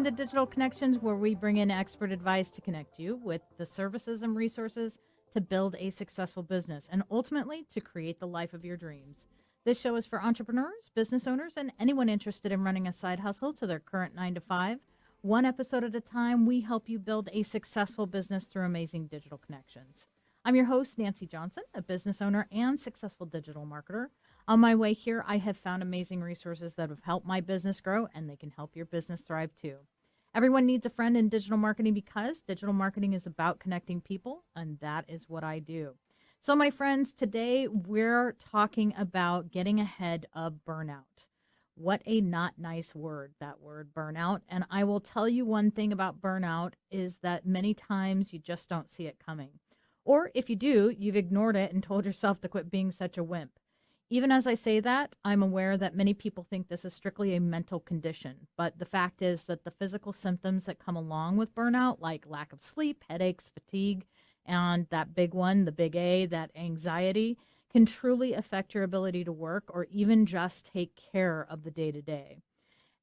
to Digital Connections, where we bring in expert advice to connect you with the services and resources to build a successful business and ultimately to create the life of your dreams. This show is for entrepreneurs, business owners, and anyone interested in running a side hustle to their current 9 to 5. One episode at a time, we help you build a successful business through amazing digital connections. I'm your host, Nancee Johnson, a business owner and successful digital marketer. On my way here, I have found amazing resources that have helped my business grow, and they can help your business thrive too. Everyone needs a friend in digital marketing because digital marketing is about connecting people, and that is what I do. So, my friends, today we're talking about getting ahead of burnout. What a not nice word, that word burnout. And I will tell you one thing about burnout is that many times you just don't see it coming. Or if you do, you've ignored it and told yourself to quit being such a wimp. Even as I say that, I'm aware that many people think this is strictly a mental condition. But the fact is that the physical symptoms that come along with burnout, like lack of sleep, headaches, fatigue, and that big one, the big A, that anxiety, can truly affect your ability to work or even just take care of the day to day.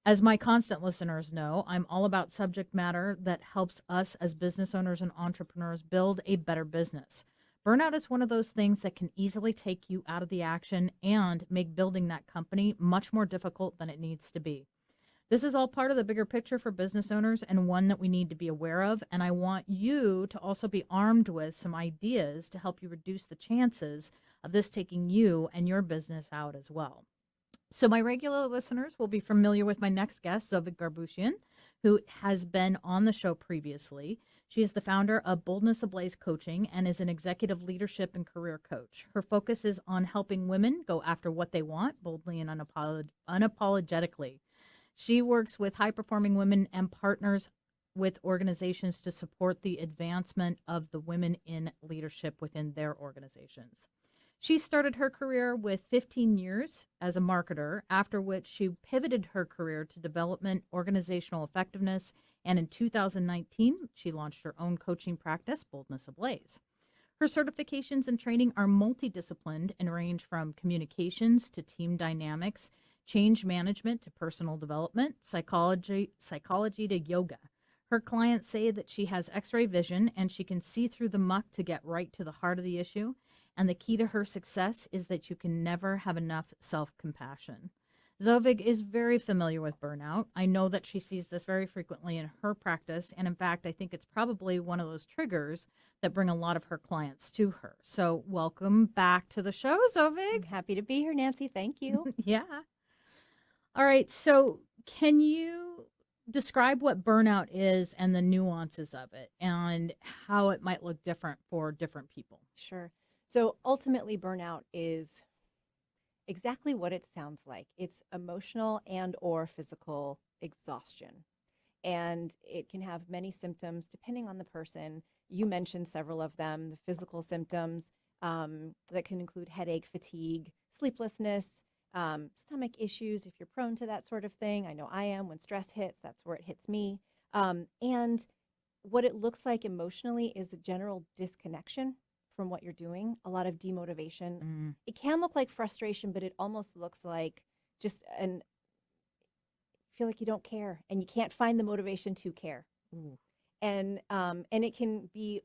As my constant listeners know, I'm all about subject matter that helps us as business owners and entrepreneurs build a better business. Burnout is one of those things that can easily take you out of the action and make building that company much more difficult than it needs to be. This is all part of the bigger picture for business owners and one that we need to be aware of. And I want you to also be armed with some ideas to help you reduce the chances of this taking you and your business out as well. So my regular listeners will be familiar with my next guest, Zovig Garboushian, who has been on the show previously. She is the founder of Boldness Ablaze Coaching and is an executive leadership and career coach. Her focus is on helping women go after what they want boldly and unapologetically. She works with high-performing women and partners with organizations to support the advancement of the women in leadership within their organizations. She started her career with 15 years as a marketer, after which she pivoted her career to development, organizational effectiveness, and in 2019, she launched her own coaching practice, Boldness Ablaze. Her certifications and training are multidisciplined and range from communications to team dynamics, change management to personal development, psychology to yoga. Her clients say that she has x-ray vision and she can see through the muck to get right to the heart of the issue. And the key to her success is that you can never have enough self-compassion. Zovig is very familiar with burnout. I know that she sees this very frequently in her practice. And in fact, I think it's probably one of those triggers that bring a lot of her clients to her. So welcome back to the show, Zovig. I'm happy to be here, Nancee. Thank you. Yeah. All right. So can you describe what burnout is and the nuances of it and how it might look different for different people? Sure. So ultimately, burnout is exactly what it sounds like. It's emotional and or physical exhaustion. And it can have many symptoms depending on the person. You mentioned several of them, the physical symptoms that can include headache, fatigue, sleeplessness, stomach issues, if you're prone to that sort of thing. I know I am. When stress hits, that's where it hits me. And what it looks like emotionally is a general disconnection from what you're doing, a lot of demotivation. It can look like frustration, but it almost looks like just feel like you don't care and you can't find the motivation to care. Ooh. And it can be,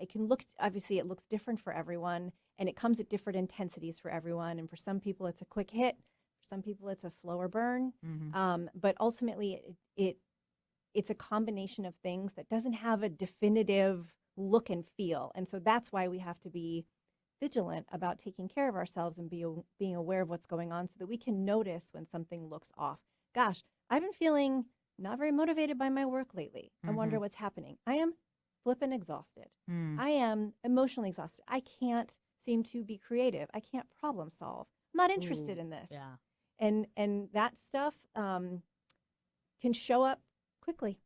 it can look, obviously it looks different for everyone and it comes at different intensities for everyone. And for some people it's a quick hit, for some people it's a slower burn. But ultimately it's a combination of things that doesn't have a definitive look and feel. And so that's why we have to be vigilant about taking care of ourselves and being aware of what's going on so that we can notice when something looks off. Gosh, I've been feeling not very motivated by my work lately. I wonder what's happening. I am flippin' exhausted. I am emotionally exhausted. I can't seem to be creative. I can't problem solve. I'm not interested in this. Yeah. And that stuff can show up quickly.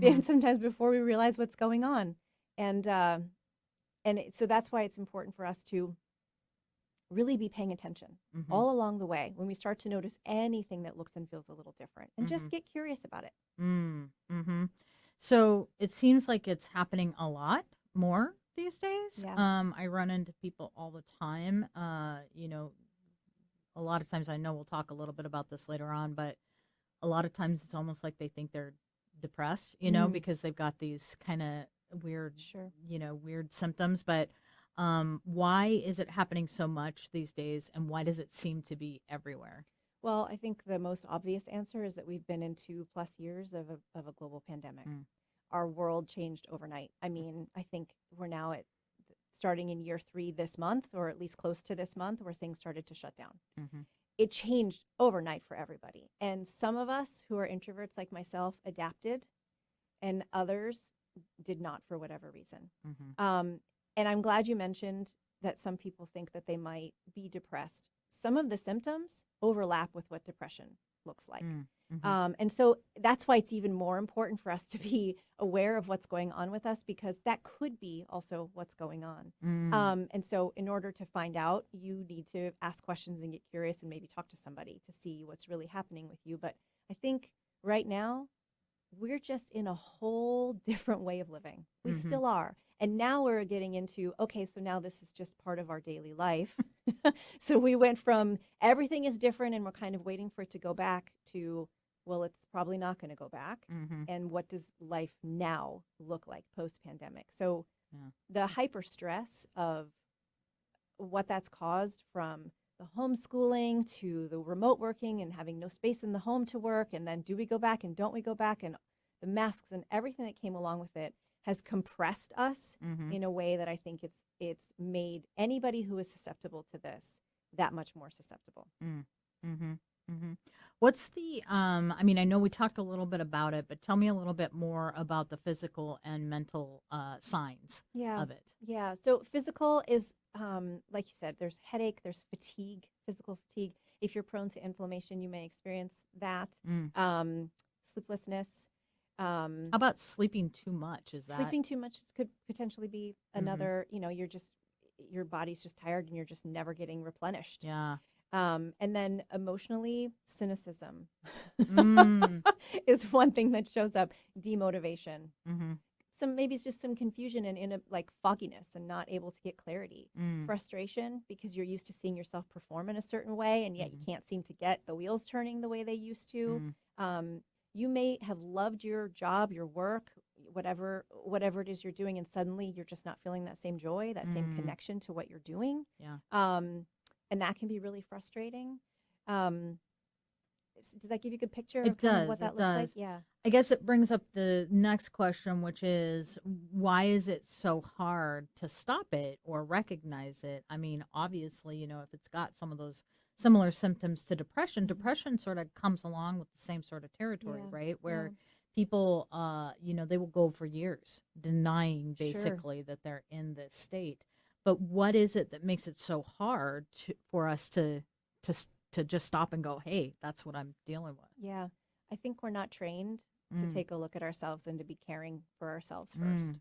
And sometimes before we realize what's going on. So that's why it's important for us to really be paying attention all along the way when we start to notice anything that looks and feels a little different and just get curious about it. So it seems like it's happening a lot more these days. Yeah. I run into people all the time. You know, a lot of times I know we'll talk a little bit about this later on, but a lot of times it's almost like they think they're depressed, Mm. because they've got these kind of weird, Sure. weird symptoms. But why is it happening so much these days, and why does it seem to be everywhere? Well, I think the most obvious answer is that we've been in 2+ years of a global pandemic. Mm. Our world changed overnight. I mean, I think we're now at starting in year 3 this month, or at least close to this month, where things started to shut down. Mm-hmm. It changed overnight for everybody. And some of us who are introverts like myself adapted, and others did not for whatever reason. Mm-hmm. And I'm glad you mentioned that some people think that they might be depressed. Some of the symptoms overlap with what depression looks like. Mm-hmm. And so that's why it's even more important for us to be aware of what's going on with us, because that could be also what's going on. And so in order to find out, you need to ask questions and get curious and maybe talk to somebody to see what's really happening with you. But I think right now, we're just in a whole different way of living. We Mm-hmm. still are. And now we're getting into, okay, so now this is just part of our daily life. So we went from everything is different and we're kind of waiting for it to go back to, well, it's probably not going to go back. Mm-hmm. And what does life now look like post-pandemic? So Yeah. the hyper stress of what that's caused, from the homeschooling to the remote working and having no space in the home to work, and then do we go back and don't we go back, and the masks and everything that came along with it, has compressed us Mm-hmm. in a way that I think it's made anybody who is susceptible to this that much more susceptible. Mm-hmm. Mm-hmm. What's the I mean, I know we talked a little bit about it, but tell me a little bit more about the physical and mental signs Yeah. of it. Yeah. So physical is, like you said, there's headache, there's fatigue, physical fatigue. If you're prone to inflammation, you may experience that. Sleeplessness. How about sleeping too much? Is that Sleeping too much could potentially be another, your body's just tired and you're just never getting replenished. Yeah. And then emotionally, cynicism Mm. is one thing that shows up. Demotivation. Mm-hmm. Maybe it's just some confusion and in a like fogginess and not able to get clarity. Frustration, because you're used to seeing yourself perform in a certain way, and yet you can't seem to get the wheels turning the way they used to. You may have loved your job, your work, whatever it is you're doing, and suddenly you're just not feeling that same joy, that same connection to what you're doing. Yeah. And that can be really frustrating. Does that give you a good picture It of kind of does. what that It looks like? does. Yeah. I guess it brings up the next question, which is why is it so hard to stop it or recognize it? I mean, obviously, if it's got some of those similar symptoms to depression, depression sort of comes along with the same sort of territory, Yeah. right? Where people, they will go for years denying Sure. basically that they're in this state. But what is it that makes it so hard for us to just stop and go, hey, that's what I'm dealing with? Yeah. I think we're not trained to take a look at ourselves and to be caring for ourselves first.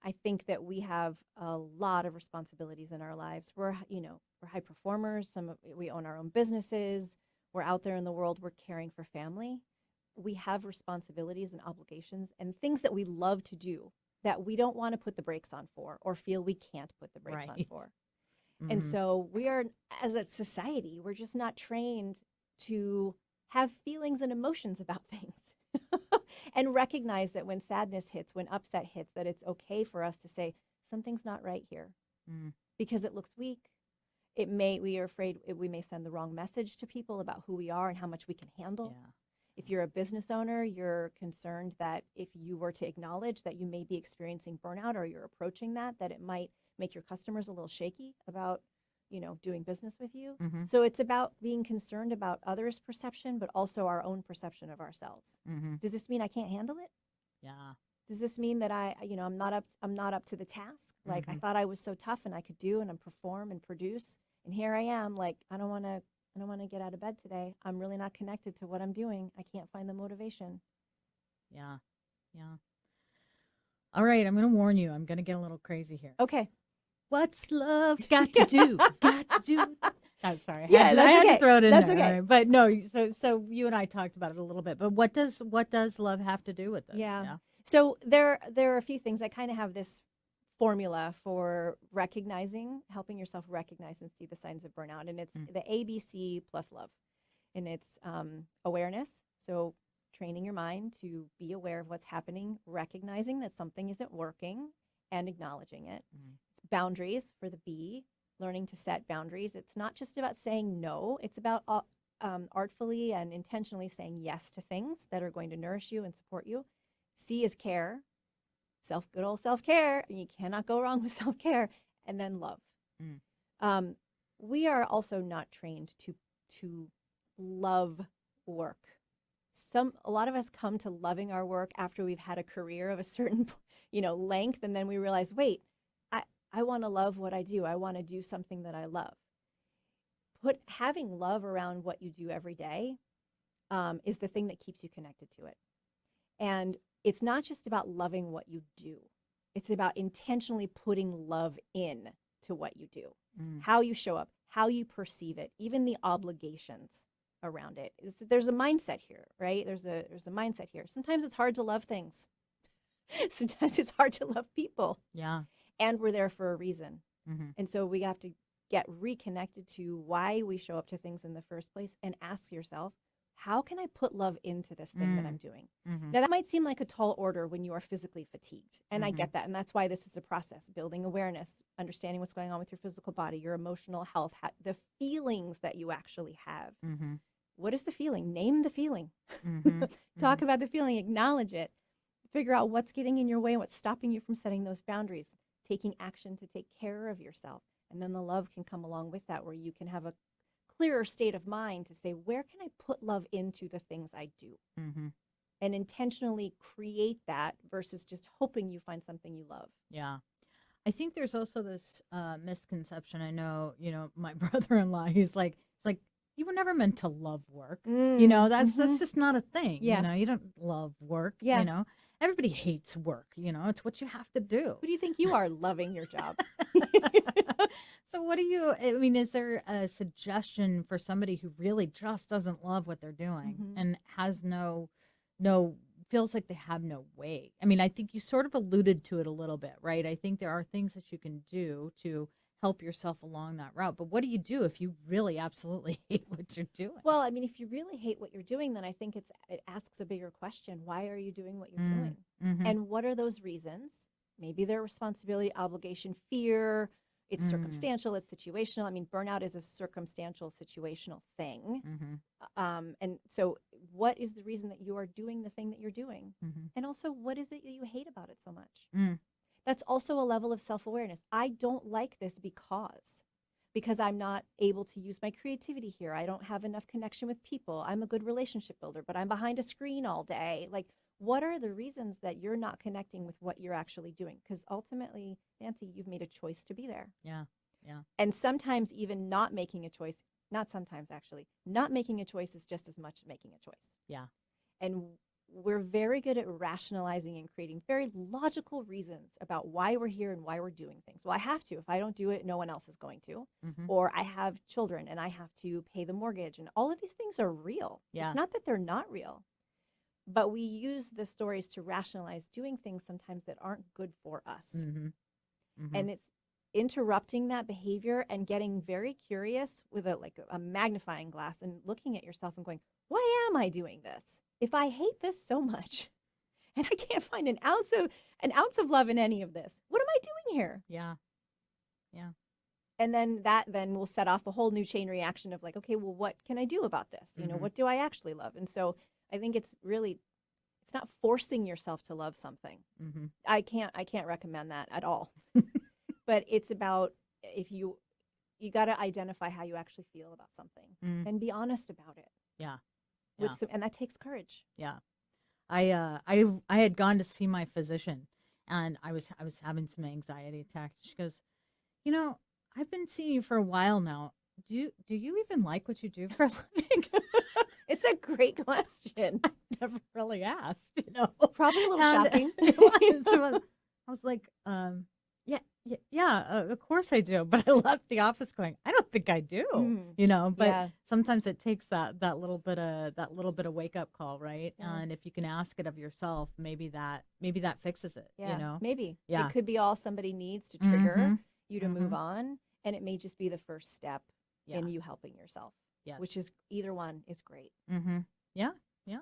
I think that we have a lot of responsibilities in our lives. We're high performers. We own our own businesses. We're out there in the world. We're caring for family. We have responsibilities and obligations and things that we love to do that we don't want to put the brakes on for, or feel we can't put the brakes on for. And so we are, as a society, we're just not trained to have feelings and emotions about things and recognize that when sadness hits, when upset hits, that it's okay for us to say, something's not right here because it looks weak. We are afraid we may send the wrong message to people about who we are and how much we can handle. Yeah. If you're a business owner, you're concerned that if you were to acknowledge that you may be experiencing burnout, or you're approaching that it might make your customers a little shaky about, doing business with you. So it's about being concerned about others' perception, but also our own perception of ourselves. Does this mean I can't handle it? Yeah. Does this mean that I'm not up to the task? Like I thought I was so tough and I could do and perform and produce, and here I am, like I don't want to get out of bed today. I'm really not connected to what I'm doing. I can't find the motivation. Yeah. Yeah. All right. I'm going to warn you. I'm going to get a little crazy here. Okay. What's love got to do? Got to do. Oh, sorry. I Yeah, that's had okay. to throw it in That's there. okay. All right. But no, so you and I talked about it a little bit, but what does love have to do with this? Yeah. So there are a few things. I kind of have this formula for helping yourself recognize and see the signs of burnout, and it's the ABC plus love. and it's awareness. So training your mind to be aware of what's happening, recognizing that something isn't working and acknowledging it. It's boundaries for the B, learning to set boundaries. It's not just about saying no. It's about artfully and intentionally saying yes to things that are going to nourish you and support you. C is care, good old self-care. You cannot go wrong with self-care. And then love. We are also not trained to love work. A lot of us come to loving our work after we've had a career of a certain, length, and then we realize, wait, I want to love what I do. I want to do something that I love. Having love around what you do every day is the thing that keeps you connected to it. And it's not just about loving what you do. It's about intentionally putting love in to what you do, how you show up, how you perceive it, even the obligations around it. There's a mindset here, right? There's a mindset here. Sometimes it's hard to love things. Sometimes it's hard to love people. Yeah. And we're there for a reason. And so we have to get reconnected to why we show up to things in the first place and ask yourself, how can I put love into this thing that I'm doing? Now, that might seem like a tall order when you are physically fatigued. And I get that. And that's why this is a process, building awareness, understanding what's going on with your physical body, your emotional health, the feelings that you actually have. What is the feeling? Name the feeling. Talk about the feeling, acknowledge it, figure out what's getting in your way and what's stopping you from setting those boundaries, taking action to take care of yourself. And then the love can come along with that, where you can have a clearer state of mind to say, where can I put love into the things I do? And intentionally create that versus just hoping you find something you love. Yeah. I think there's also this misconception. I know, my brother-in-law, he's like, you were never meant to love work. That's just not a thing. Yeah. You don't love work. Yeah. Everybody hates work. It's what you have to do. Who do you think you are, loving your job? So is there a suggestion for somebody who really just doesn't love what they're doing and has feels like they have no way? I mean, I think you sort of alluded to it a little bit, right? I think there are things that you can do to help yourself along that route. But what do you do if you really absolutely hate what you're doing? Well, I mean, if you really hate what you're doing, then I think it asks a bigger question. Why are you doing what you're doing? And what are those reasons? Maybe they're responsibility, obligation, fear. It's circumstantial, it's situational. I mean, burnout is a circumstantial, situational thing. And so what is the reason that you are doing the thing that you're doing? And also, what is it that you hate about it so much? That's also a level of self-awareness. I don't like this because I'm not able to use my creativity here. I don't have enough connection with people. I'm a good relationship builder, but I'm behind a screen all day. Like, what are the reasons that you're not connecting with what you're actually doing? Because ultimately, Nancee, you've made a choice to be there. Yeah. And sometimes even not making a choice, not sometimes actually, not making a choice is just as much making a choice. Yeah. And we're very good at rationalizing and creating very logical reasons about why we're here and why we're doing things. Well, I have to. If I don't do it, no one else is going to. Or I have children and I have to pay the mortgage. And all of these things are real. Yeah. It's not that they're not real. But we use the stories to rationalize doing things sometimes that aren't good for us. And it's interrupting that behavior and getting very curious with a magnifying glass and looking at yourself and going, why am I doing this? If I hate this so much and I can't find an ounce of love in any of this, what am I doing here? Yeah. And then that will set off a whole new chain reaction of like, okay, well, what can I do about this? What do I actually love? And so I think it's not forcing yourself to love something. I can't recommend that at all. But it's about, if you got to identify how you actually feel about something and be honest about it. Yeah. And that takes courage. Yeah. I had gone to see my physician and I was having some anxiety attacks. She goes, I've been seeing you for a while now. Do you even like what you do for a living? It's a great question. I never really asked, Probably a little shocking. So I was like, yeah, of course I do. But I left the office going, I don't think I do, but sometimes it takes that little bit of wake up call, right? Yeah. And if you can ask it of yourself, maybe that fixes it, Maybe. Yeah. It could be all somebody needs to trigger you to move on. And it may just be the first step in you helping yourself. Yes. which is either one is great. Mm-hmm. Yeah. Yeah.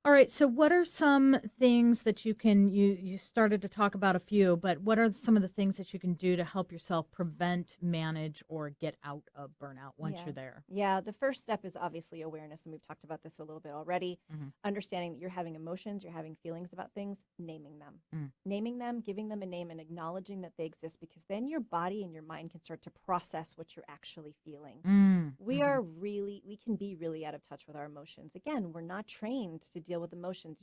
All right. So what are some things that you started to talk about a few, but what are some of the things that you can do to help yourself prevent, manage, or get out of burnout once Yeah. you're there? Yeah. The first step is obviously awareness. And we've talked about this a little bit already. Mm-hmm. Understanding that you're having emotions, you're having feelings about things, naming them. Mm. Naming them, giving them a name, and acknowledging that they exist, because then your body and your mind can start to process what you're actually feeling. Mm. We Mm-hmm. we can be really out of touch with our emotions. Again, we're not trained to deal with emotions.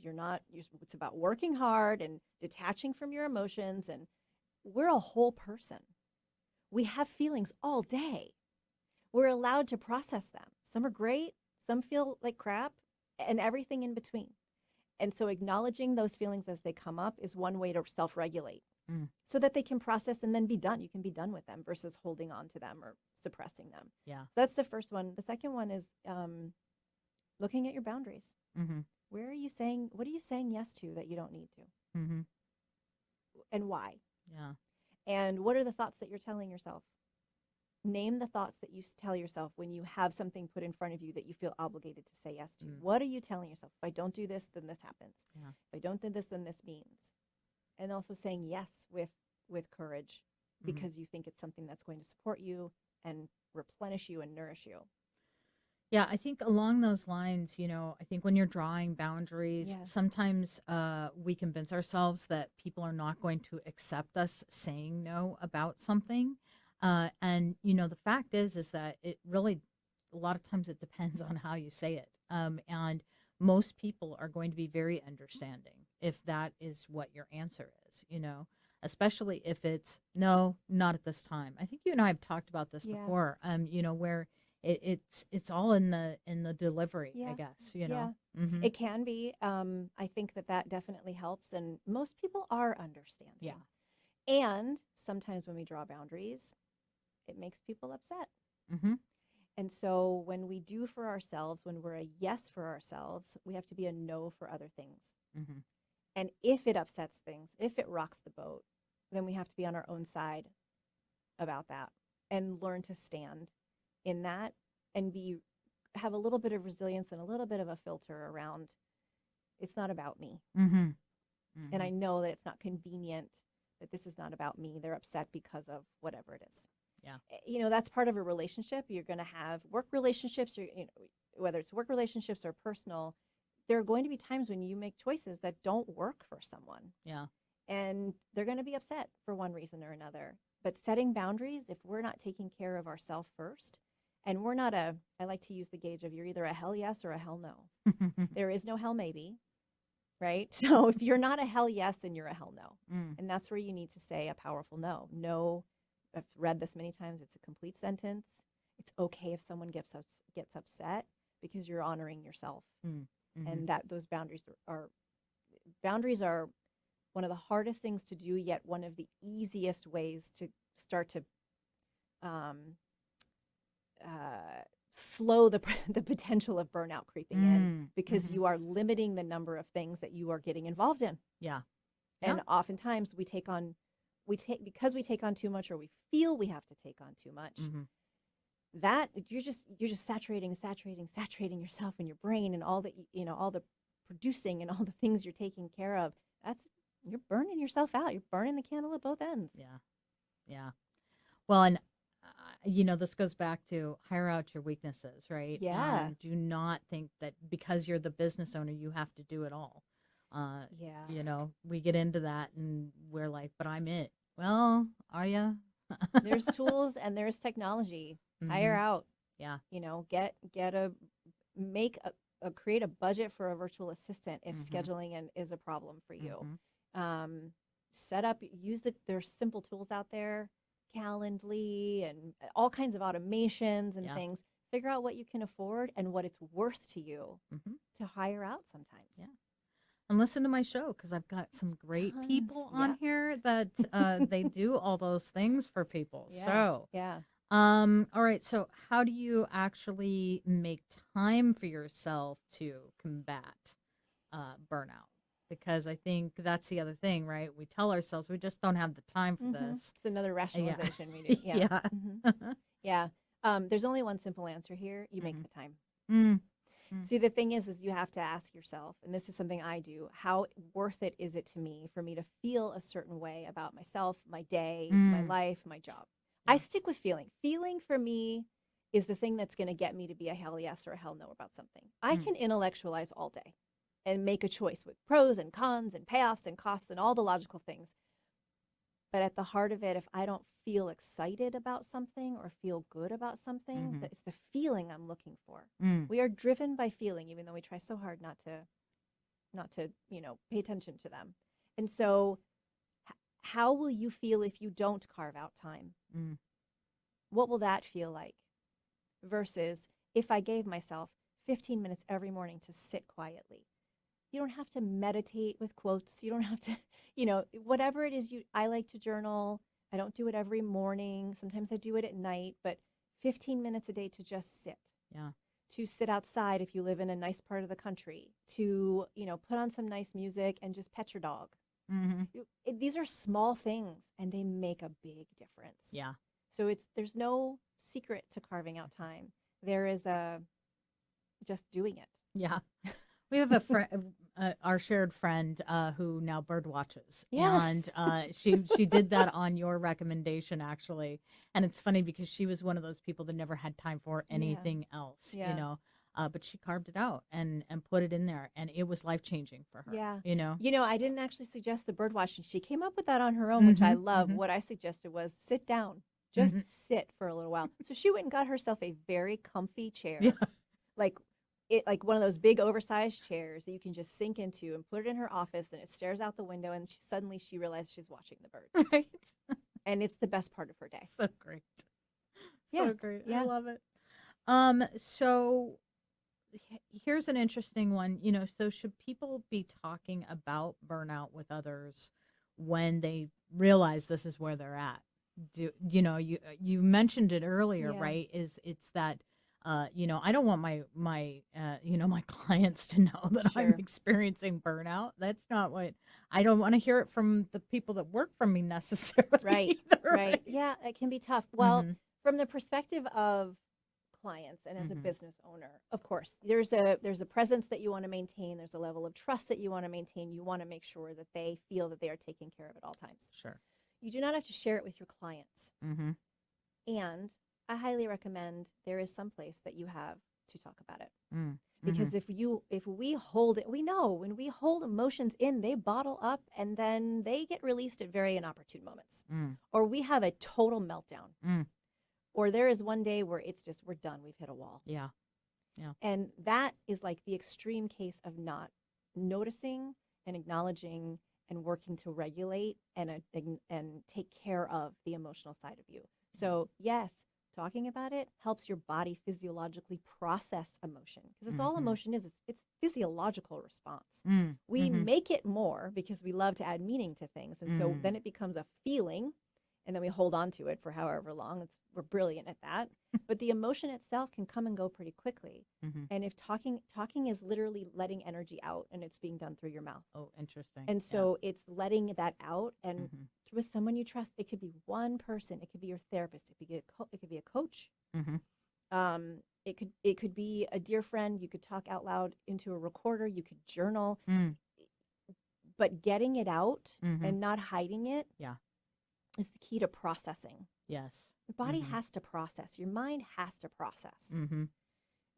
It's about working hard and detaching from your emotions. And we're a whole person. We have feelings all day. We're allowed to process them. Some are great, some feel like crap, and everything in between. And so acknowledging those feelings as they come up is one way to self-regulate Mm. so that they can process and then be done. You can be done with them versus holding on to them or suppressing them. Yeah. So that's the first one. The second one is looking at your boundaries. Mm-hmm. What are you saying yes to that you don't need to? Mm-hmm. And why? Yeah. And what are the thoughts that you're telling yourself? Name the thoughts that you tell yourself when you have something put in front of you that you feel obligated to say yes to. Mm. What are you telling yourself? If I don't do this, then this happens. Yeah. If I don't do this, then this means. And also saying yes with courage, because you think it's something that's going to support you and replenish you and nourish you. Yeah, I think along those lines, I think when you're drawing boundaries, Yeah. sometimes we convince ourselves that people are not going to accept us saying no about something. And, the fact is that it really, a lot of times it depends on how you say it. And most people are going to be very understanding if that is what your answer is, especially if it's no, not at this time. I think you and I have talked about this Yeah. before, where it's all in the delivery, I Yeah. guess, Yeah. Mm-hmm. It can be. I think that definitely helps. And most people are understanding. Yeah. And sometimes when we draw boundaries, it makes people upset. Mm-hmm. And so when we do for ourselves, when we're a yes for ourselves, we have to be a no for other things. Mm-hmm. And if it upsets things, if it rocks the boat, then we have to be on our own side about that and learn to stand in that and have a little bit of resilience and a little bit of a filter around, it's not about me. Mm-hmm. Mm-hmm. And I know that it's not convenient, that this is not about me. They're upset because of whatever it is. Yeah. That's part of a relationship. You're going to have work relationships, or whether it's work relationships or personal, there are going to be times when you make choices that don't work for someone. Yeah. And they're going to be upset for one reason or another. But setting boundaries, if we're not taking care of ourselves first, and we're not I like to use the gauge of, you're either a hell yes or a hell no. There is no hell maybe, right? So if you're not a hell yes, then you're a hell no. Mm. And that's where you need to say a powerful no. No, I've read this many times. It's a complete sentence. It's okay if someone gets upset, because you're honoring yourself. Mm-hmm. And that those boundaries are one of the hardest things to do, yet one of the easiest ways to start to slow the potential of burnout creeping in, because Mm-hmm. you are limiting the number of things that you are getting involved in. Yeah. And oftentimes because we take on too much, or we feel we have to take on too much, Mm-hmm. that you're just saturating yourself and your brain and all the producing and all the things you're taking care of. You're burning yourself out. You're burning the candle at both ends. Yeah. Yeah. Well, and this goes back to hire out your weaknesses, right? Yeah. And do not think that because you're the business owner, you have to do it all. Yeah. We get into that and we're like, but I'm it. Well, are you? There's tools and there's technology. Mm-hmm. Hire out. Yeah. Create a budget for a virtual assistant if Mm-hmm. scheduling is a problem for you. Mm-hmm. There's simple tools out there, Calendly and all kinds of automations and things. Figure out what you can afford and what it's worth to you to hire out sometimes. Yeah. And listen to my show, because I've got some great people on here that they do all those things for people. Yeah. So, yeah. All right. So how do you actually make time for yourself to combat burnout? Because I think that's the other thing, right? We tell ourselves we just don't have the time for this. It's another rationalization we do. Yeah. Yeah. Yeah. There's only one simple answer here. You make Mhm. the time. Mm. Mm. See, the thing is you have to ask yourself, and this is something I do, how worth it is it to me for me to feel a certain way about myself, my day, my Mm. life, my job? I Yeah. stick with feeling. Feeling for me is the thing that's going to get me to be a hell yes or a hell no about something. I Mm. can intellectualize all day and make a choice with pros and cons and payoffs and costs and all the logical things. But at the heart of it, if I don't feel excited about something or feel good about something, Mhm. that's the feeling I'm looking for. Mm. We are driven by feeling, even though we try so hard not to pay attention to them. And so, how will you feel if you don't carve out time? Mm. What will that feel like? Versus if I gave myself 15 minutes every morning to sit quietly. You don't have to meditate with quotes. You don't have to, whatever it is I like to journal. I don't do it every morning. Sometimes I do it at night, but 15 minutes a day to just sit. Yeah. To sit outside if you live in a nice part of the country, to, put on some nice music and just pet your dog. Mhm. These are small things and they make a big difference. Yeah. So there's no secret to carving out time. There is just doing it. Yeah. We have a friend, our shared friend, who now bird watches, Yes. and she did that on your recommendation, actually. And it's funny because she was one of those people that never had time for Yeah. anything else, Yeah. but she carved it out and put it in there, and it was life changing for her. Yeah. You know. I didn't actually suggest the bird watching. She came up with that on her own, which I Mhm. love. Mhm. What I suggested was sit down, Mhm. just sit for a little while. So she went and got herself a very comfy Yeah. chair, like like one of those big oversized chairs that you can just sink into and put it in her office, and it stares out the window. And suddenly she realized she's watching the birds, Right. and it's the best part of her day. So great. Yeah. So great. I Yeah. love it. So here's an interesting one. So should people be talking about burnout with others when they realize this is where they're at? You mentioned it earlier, Yeah. right? It's that I don't want my clients to know that I'm Sure. experiencing burnout. That's not what I don't want to hear it from the people that work for me necessarily Right. either, Right. right? Yeah. It can be tough. Well, Mhm. from the perspective of clients and as a Mhm. business owner, of course, there's a presence that you want to maintain. There's a level of trust that you want to maintain. You want to make sure that they feel that they are taken care of at all times. Sure. You do not have to share it with your clients. Mhm. And I highly recommend there is some place that you have to talk about it. Mm. Because Mhm. if we hold it, we know when we hold emotions in, they bottle up and then they get released at very inopportune moments. Mm. Or we have a total meltdown. Mm. Or there is one day where it's just we're done, we've hit a wall. Yeah. Yeah. And that is like the extreme case of not noticing and acknowledging and working to regulate and take care of the emotional side of you. So, yes, talking about it helps your body physiologically process emotion because it's all Mhm. emotion is. It's physiological response. Mm. We Mhm. make it more because we love to add meaning to things. And so then Mm. it becomes a feeling and then we hold on to it for however long. We're brilliant at that. But the emotion itself can come and go pretty quickly. Mhm. And if talking is literally letting energy out and it's being done through your mouth. Oh, interesting. And Yeah. so it's letting that out and Mhm. with someone you trust. It could be one person, it could be your therapist, it could be a coach. Mhm. It could be a dear friend. You could talk out loud into a recorder, you could journal, Mm. but getting it out Mhm. and not hiding it Yeah. is the key to processing. Yes. Your body Mhm. has to process, your mind has to process. Mhm.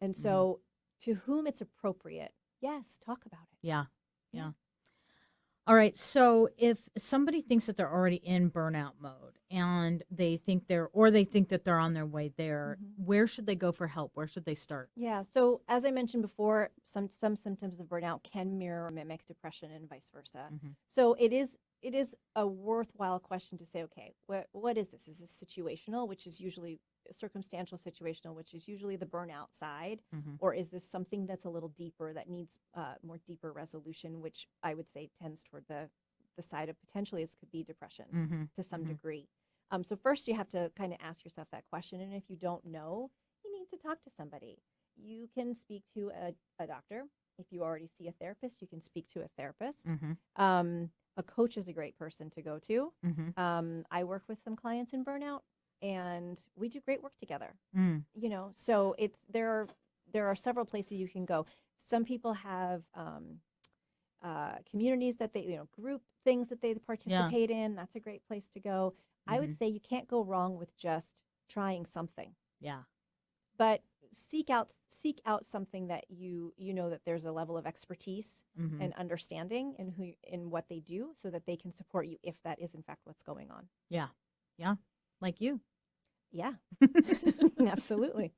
And Mhm. so to whom it's appropriate, yes, talk about it. Yeah. Yeah. Yeah. All right. So if somebody thinks that they're already in burnout mode and they think they're on their way there, Mhm. where should they go for help? Where should they start? Yeah. So as I mentioned before, some symptoms of burnout can mirror or mimic depression and vice versa. Mhm. So it is a worthwhile question to say, okay, what is this? Is this situational, which is usually circumstantial situational, which is usually the burnout side, Mhm. or is this something that's a little deeper that needs more deeper resolution, which I would say tends toward the side of potentially this could be depression Mhm. to some Mhm. degree. So first you have to kind of ask yourself that question, and if you don't know, you need to talk to somebody. You can speak to a doctor. If you already see a therapist, you can speak to a therapist. Mhm. A coach is a great person to go to. Mhm. I work with some clients in burnout. and we do great work together. Mm. So there are several places you can go. Some people have communities that they, group things that they Yeah. participate in. That's a great place to go. I would Hmm. say you can't go wrong with just trying something, Yeah. but seek out something that you know that there's a level of expertise Hmm. and understanding in what they do, so that they can support you if that is in fact what's going on. Yeah. Yeah. Like you. Yeah, absolutely.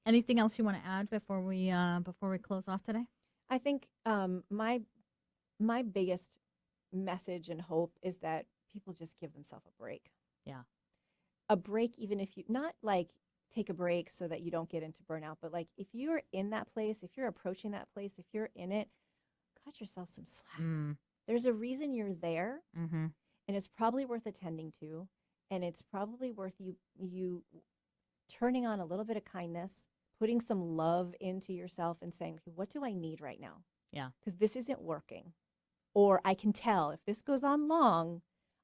Anything else you want to add before we close off today? I think my biggest message and hope is that people just give themselves a break. Yeah. A break, even if you not like take a break so that you don't get into burnout, but like if you're in that place, if you're approaching that place, if you're in it, cut yourself some slack. Mm. There's a reason you're there, Mm-hmm. and it's probably worth attending to, and it's probably worth you turning on a little bit of kindness, putting some love into yourself and saying, okay, what do I need right now? Yeah. Because this isn't working. Or I can tell if this goes on long,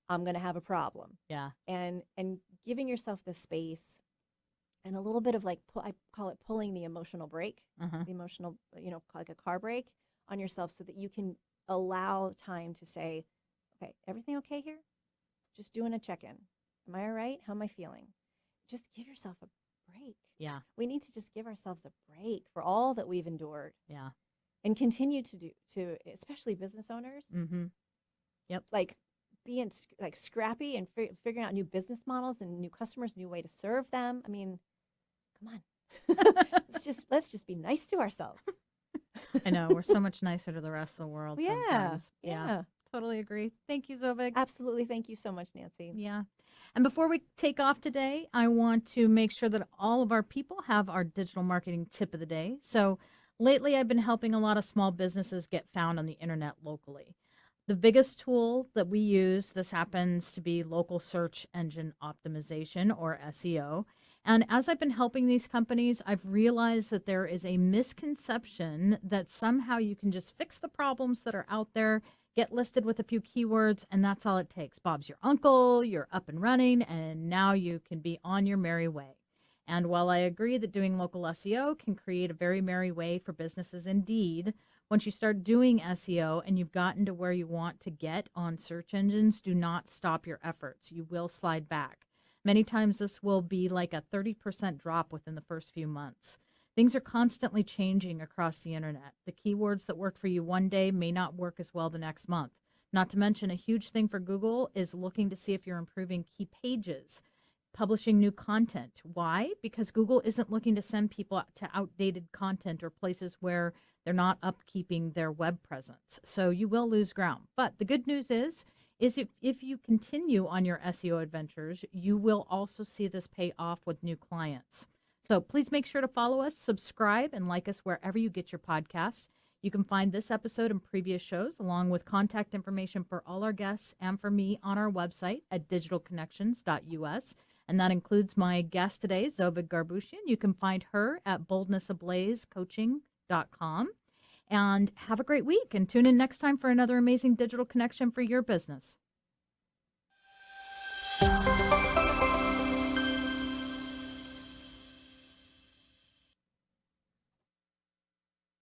I'm going to have a problem. Yeah. And giving yourself the space and a little bit of like, I call it pulling the emotional brake, Uh-huh. the emotional, like a car brake on yourself, so that you can allow time to say, okay, everything okay here? Just doing a check-in. Am I all right? How am I feeling? Just give yourself a break. Yeah. We need to just give ourselves a break for all that we've endured, Yeah. and continue to especially business owners, Mm-hmm. Yep. like being like scrappy and figuring out new business models and new customers, new way to serve them. I mean, come on. let's just be nice to ourselves. I know. We're so much nicer to the rest of the world Yeah. sometimes. Yeah. Yeah. Totally agree. Thank you, Zovig. Absolutely. Thank you so much, Nancee. Yeah. And before we take off today, I want to make sure that all of our people have our digital marketing tip of the day. So lately, I've been helping a lot of small businesses get found on the internet locally. The biggest tool that we use, this happens to be local search engine optimization, or SEO. And as I've been helping these companies, I've realized that there is a misconception that somehow you can just fix the problems that are out there, get listed with a few keywords, and that's all it takes. Bob's your uncle, you're up and running, and now you can be on your merry way. And while I agree that doing local SEO can create a very merry way for businesses indeed, once you start doing SEO and you've gotten to where you want to get on search engines, do not stop your efforts. You will slide back. Many times this will be like a 30% drop within the first few months. Things are constantly changing across the internet. The keywords that worked for you one day may not work as well the next month. Not to mention, a huge thing for Google is looking to see if you're improving key pages, publishing new content. Why? Because Google isn't looking to send people to outdated content or places where they're not upkeeping their web presence. So you will lose ground. But the good news is if you continue on your SEO adventures, you will also see this pay off with new clients. So please make sure to follow us, subscribe, and like us wherever you get your podcast. You can find this episode and previous shows, along with contact information for all our guests and for me, on our website at digitalconnections.us. And that includes my guest today, Zovig Garboushian. You can find her at boldnessablazecoaching.com. And have a great week, and tune in next time for another amazing digital connection for your business.